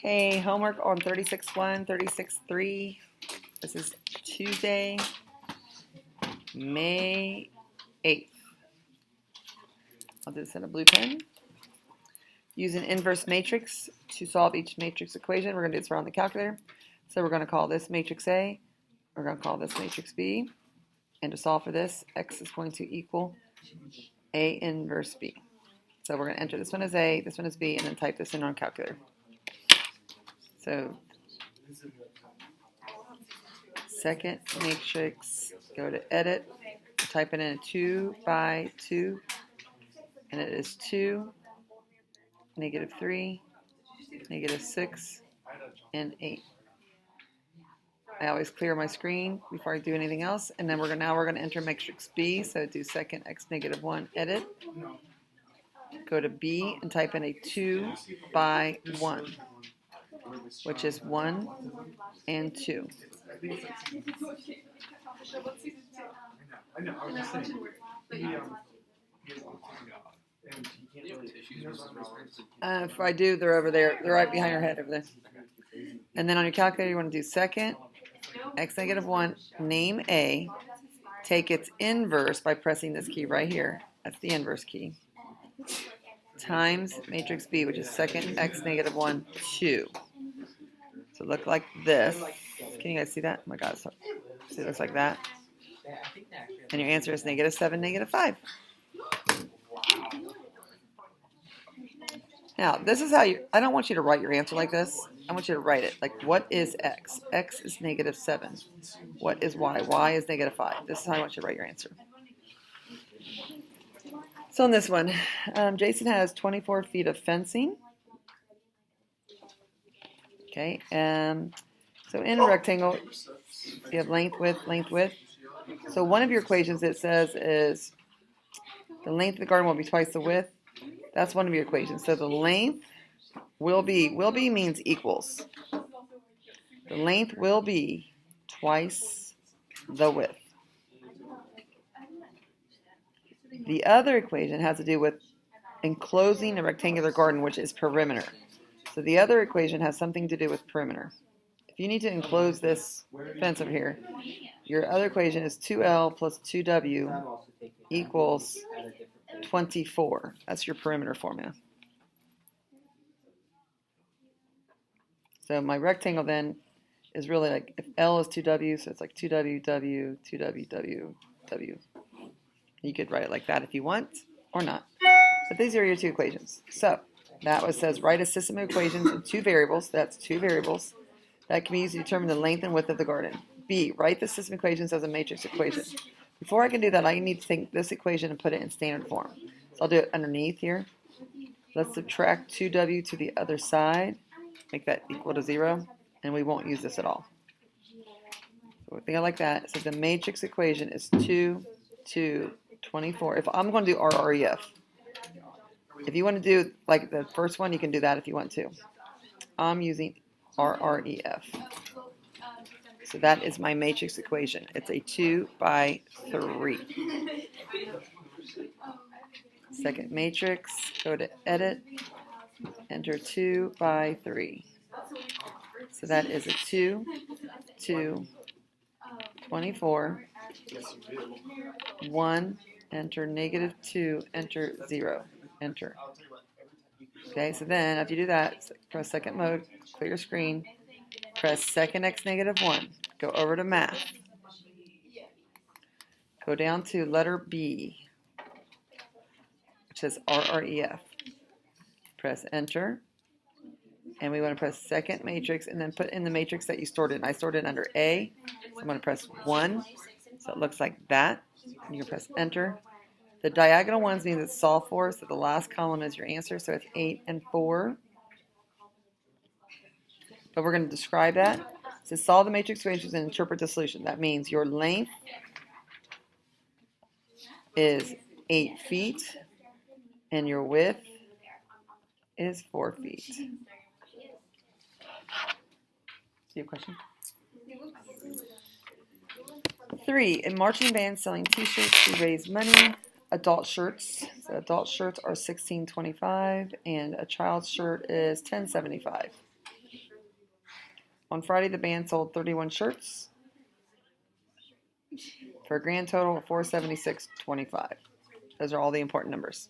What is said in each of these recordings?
Okay, homework on 36.1, 36.3. This is Tuesday, May 8th. I'll do this in a blue pen. Use an inverse matrix to solve each matrix equation. We're going to do this around the calculator. So we're going to call this matrix A. We're going to call this matrix B. And to solve for this, x is going to equal A inverse B. So we're going to enter this one as A, this one as B, and then type this in on calculator. So second matrix, go to edit, type it in a 2 by 2, and it is 2, negative 3, negative 6, and 8. I always clear my screen before I do anything else, and then we're going to enter matrix B. So do second x negative 1, edit, go to B and type in a 2 by 1, which is 1 and 2. If I do, they're over there. They're right behind your head over there. And then on your calculator, you want to do second x negative 1, name A, take its inverse by pressing this key right here. That's the inverse key. Times matrix B, which is second x negative 1, 2. So look like this. Can you guys see that? Oh my God, so it looks like that. And your answer is negative 7, negative 5. Now, this is how I don't want you to write your answer like this. I want you to write it like, what is x? X is negative 7. What is y? Y is negative 5. This is how I want you to write your answer. So in this one, Jason has 24 feet of fencing. Okay, so in a rectangle, you have length, width, length, width. So one of your equations, it says, is the length of the garden will be twice the width. That's one of your equations. So the length will be means equals. The length will be twice the width. The other equation has to do with enclosing a rectangular garden, which is perimeter. So the other equation has something to do with perimeter. If you need to enclose this fence over here, your other equation is 2L plus 2W equals 24. That's your perimeter formula. So my rectangle then is really like, if L is 2W, so it's like 2W, W, 2W, W, W. You could write it like that if you want, or not. But these are your two equations. So that says write a system of equations in two variables. That's two variables that can be used to determine the length and width of the garden. B, write the system of equations as a matrix equation. Before I can do that, I need to take this equation and put it in standard form. So I'll do it underneath here. Let's subtract 2W to the other side. Make that equal to 0, and we won't use this at all. So we think I like that. So the matrix equation is 2, 2, 24. If I'm going to do RREF, if you want to do like the first one, you can do that if you want to. I'm using RREF. So that is my matrix equation. It's a 2 by 3. Second matrix, go to edit, enter 2 by 3. So that is a 2, 2, 24, 1, enter negative 2, enter 0, enter. Okay, so then after you do that, press second mode, clear your screen, press second x negative 1, go over to math, go down to letter B, which says RREF, press enter, and we want to press second matrix and then put in the matrix that you stored it in. I stored it under A, so I'm going to press 1, so it looks like that, and you can press enter. The diagonal ones means it's solved for, so the last column is your answer, so it's 8 and 4. But we're going to describe that. It says solve the matrix equations and interpret the solution. That means your length is 8 feet and your width is 4 feet. Do you have a question? 3, a marching band selling t-shirts to raise money. Adult shirts. So adult shirts are $16.25 and a child's shirt is $10.75. On Friday, the band sold 31 shirts for a grand total of $476.25. Those are all the important numbers.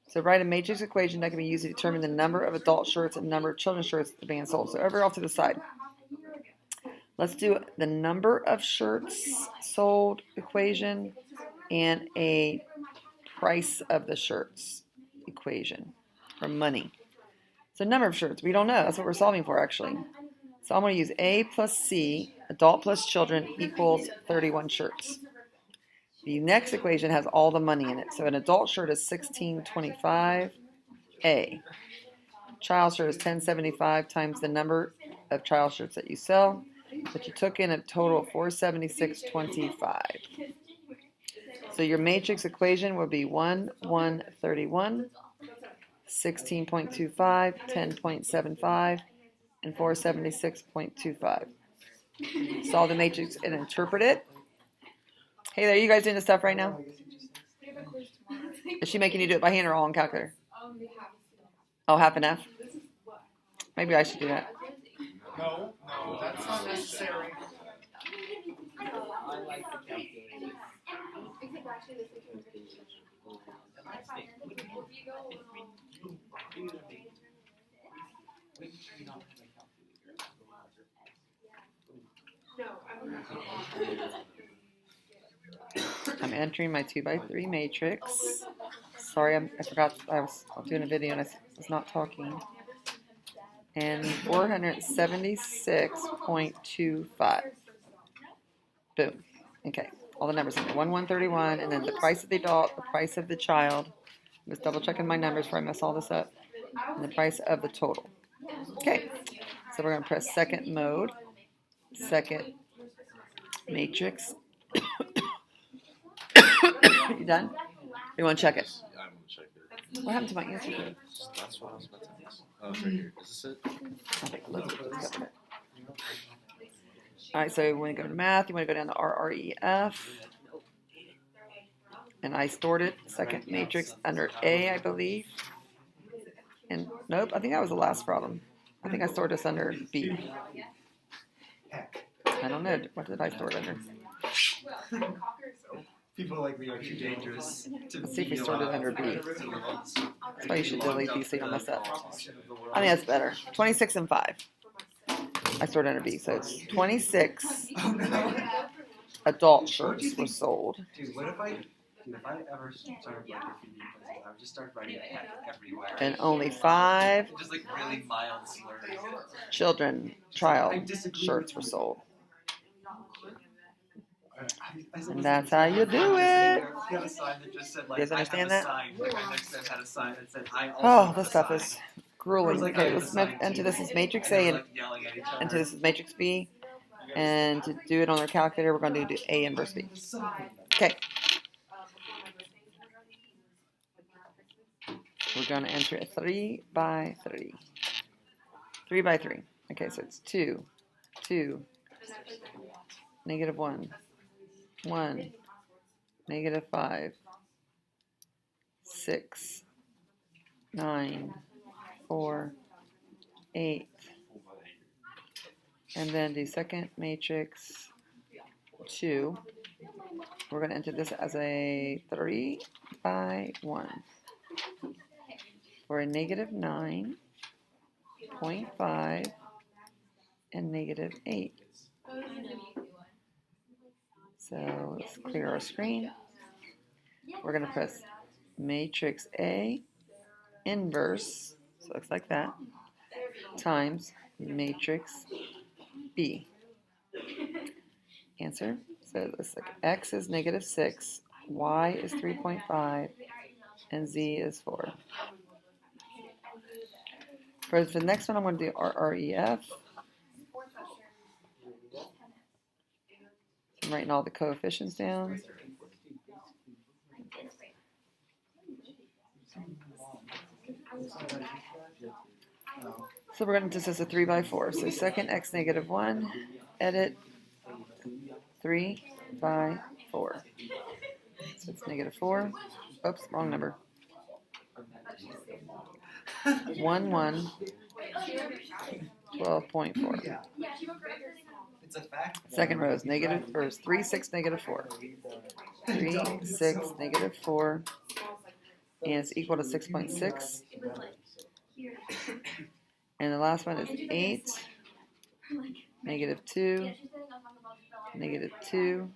So write a matrix equation that can be used to determine the number of adult shirts and number of children's shirts the band sold. So over off to the side. Let's do the number of shirts sold equation and a price of the shirts equation for money. So number of shirts, we don't know. That's what we're solving for actually. So I'm going to use A plus C, adult plus children equals 31 shirts. The next equation has all the money in it. So an adult shirt is $16.25 A. Child shirt is $10.75 times the number of child shirts that you sell. But you took in a total of $476.25. So your matrix equation would be 1, 1, 31, 16.25, 10.75, and 476.25. Solve the matrix and interpret it. Hey there, you guys doing this stuff right now? Is she making you do it by hand or all on calculator? Oh, half and half? Maybe I should do that. No, that's not necessary. I like the calculator. I'm entering my 2x3 matrix. Sorry, I forgot I was doing a video and I was not talking. And 476.25. Boom. Okay, all the numbers in there. 1, 131, and then the price of the adult, the price of the child. I'm just double checking my numbers before I mess all this up. And the price of the total. Okay, so we're going to press second mode, second matrix. You done? You want to check it? Yeah, I'm gonna check it. What happened to my answer key? That's what I was about to ask. Oh, it's right here. Is this it? I think Elizabeth just got it. All right, so when you go to math, you want to go down to RREF. And I stored it, second matrix, under A, I believe. And nope, I think that was the last problem. I think I stored this under B. I don't know. What did I store it under? People like me are too dangerous to Let's see if we be stored it allowed under to B. have feelings. That's why you should delete these so you don't mess up. I think that's better. 26 and 5. I stored under B, so it's 26 Oh no. adult shirts were sold. Dude, what if I ever started like graffiti places, I would just start writing heck everywhere. And only 5 Just like really mild slurs. children, child shirts were sold. And that's how you do it. You have a sign that just said like, You guys understand I have that? a sign. Like my next set had a sign that said, I also Oh, have this a stuff sign. is grueling. Okay, let's enter this as matrix A and enter this as matrix B. And to do it on our calculator, we're going to do A inverse B. Okay. We're going to enter a 3 by 3. 3 by 3. Okay, so it's 2, 2, negative 1, 1, negative 5, 6, 9, 4, 8. And then the second matrix, 2. We're going to enter this as a 3 by 1. For a negative 9.5 and negative 8. So let's clear our screen. We're going to press matrix A inverse, so it looks like that, times matrix B. Answer. So it's like X is negative 6, Y is 3.5, and Z is 4. For the next one, I'm going to do RREF. I'm writing all the coefficients down. So we're going to do this as a 3 by 4. So second X negative 1, edit 3 by 4. So it's negative 4. Oops, wrong number. 1, 1, 12.4. It's a fact. Second row is negative, or is 3, 6, negative 4. 3, 6, negative 4. And it's equal to 6.6. And the last one is 8, negative 2, negative 2,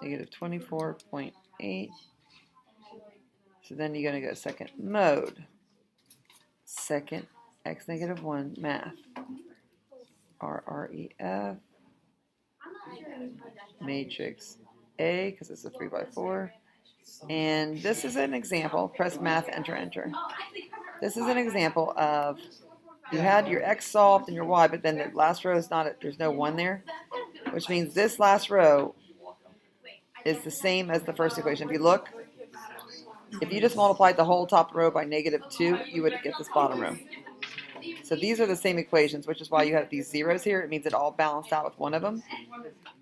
negative 24.8. So then you're going to go second mode. Second, x negative 1, math. RREF, matrix A, because it's a 3 by 4. And this is an example. Press math, enter, enter. This is an example of you had your x solved and your y, but then the last row is not, there's no 1 there, which means this last row is the same as the first equation. If you look, if you just multiplied the whole top row by negative 2, you would get this bottom row. So these are the same equations, which is why you have these zeros here. It means it all balanced out with one of them.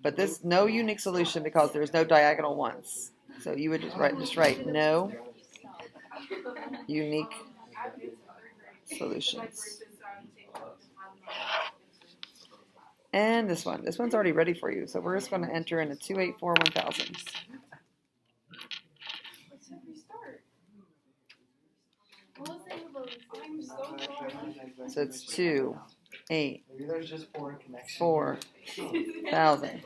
But this no unique solution because there's no diagonal ones. So you would just write no unique solutions. And this one's already ready for you. So we're just going to enter in a 284 1000. So it's 2, 8, 4,000.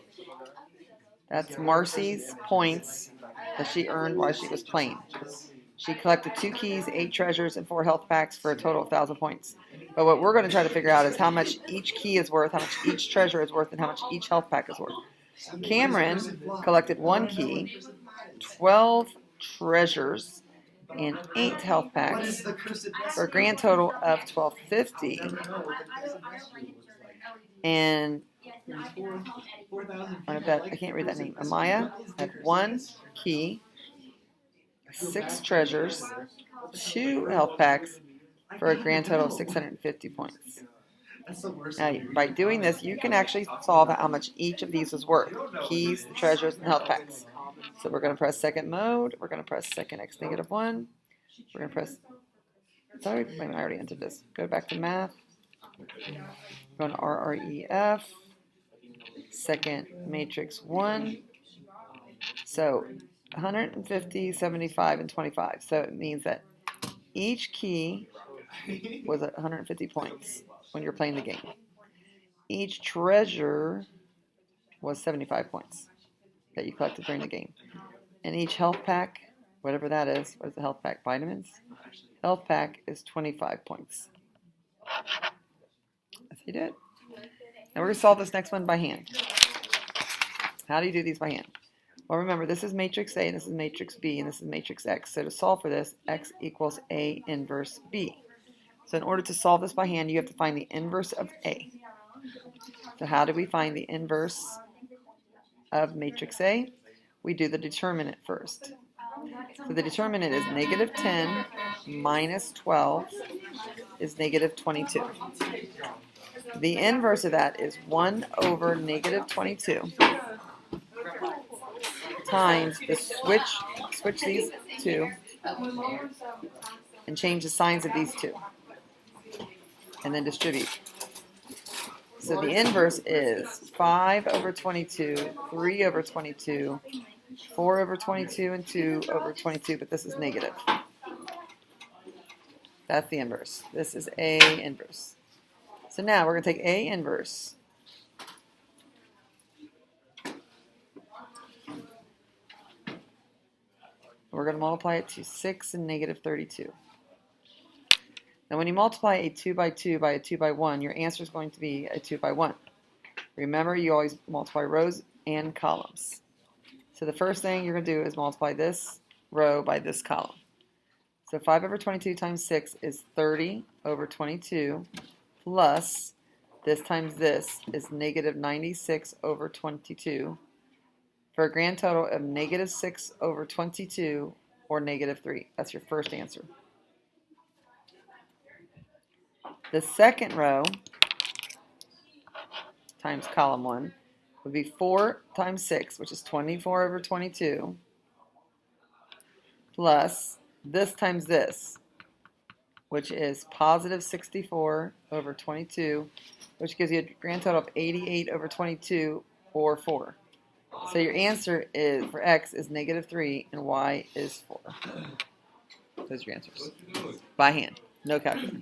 That's Marcy's points that she earned while she was playing. She collected 2 keys, 8 treasures, and 4 health packs for a total of 1,000 points. But what we're going to try to figure out is how much each key is worth, how much each treasure is worth, and how much each health pack is worth. Cameron collected 1 key, 12 treasures, and 8 health packs for a grand total of 1,250. And I can't read that name. Amaya had 1 key, 6 treasures, 2 health packs for a grand total of 650 points. Now, by doing this, you can actually solve how much each of these is worth. Keys, treasures, and health packs. So we're going to press second mode. We're going to press second x negative 1. We're going to press, sorry, wait a minute, I already entered this. Go back to math. Go to RREF. Second matrix 1. So 150, 75, and 25. So it means that each key was at 150 points when you're playing the game. Each treasure was 75 points that you collected during the game. And each health pack, whatever that is, what is the health pack? Vitamins? Health pack is 25 points. Yes, you did. Now we're going to solve this next one by hand. How do you do these by hand? Well, remember, this is matrix A, and this is matrix B, and this is matrix X. So to solve for this, X equals A inverse B. So in order to solve this by hand, you have to find the inverse of A. So how do we find the inverse of matrix A? We do the determinant first. So the determinant is negative 10 minus 12 is negative 22. The inverse of that is 1 over negative 22 times the switch these two and change the signs of these two and then distribute. So the inverse is 5 over 22, 3 over 22, 4 over 22, and 2 over 22, but this is negative. That's the inverse. This is A inverse. So now we're going to take A inverse. We're going to multiply it to 6 and negative 32. Now when you multiply a 2 by 2 by a 2 by 1, your answer is going to be a 2 by 1. Remember, you always multiply rows and columns. So the first thing you're going to do is multiply this row by this column. So 5 over 22 times 6 is 30 over 22 plus this times this is negative 96 over 22 for a grand total of negative 6 over 22 or negative 3. That's your first answer. The second row times column 1 would be 4 times 6, which is 24 over 22, plus this times this, which is positive 64 over 22, which gives you a grand total of 88 over 22, or 4. So your answer is for x is negative 3 and y is 4. Those are your answers. By hand, no calculator.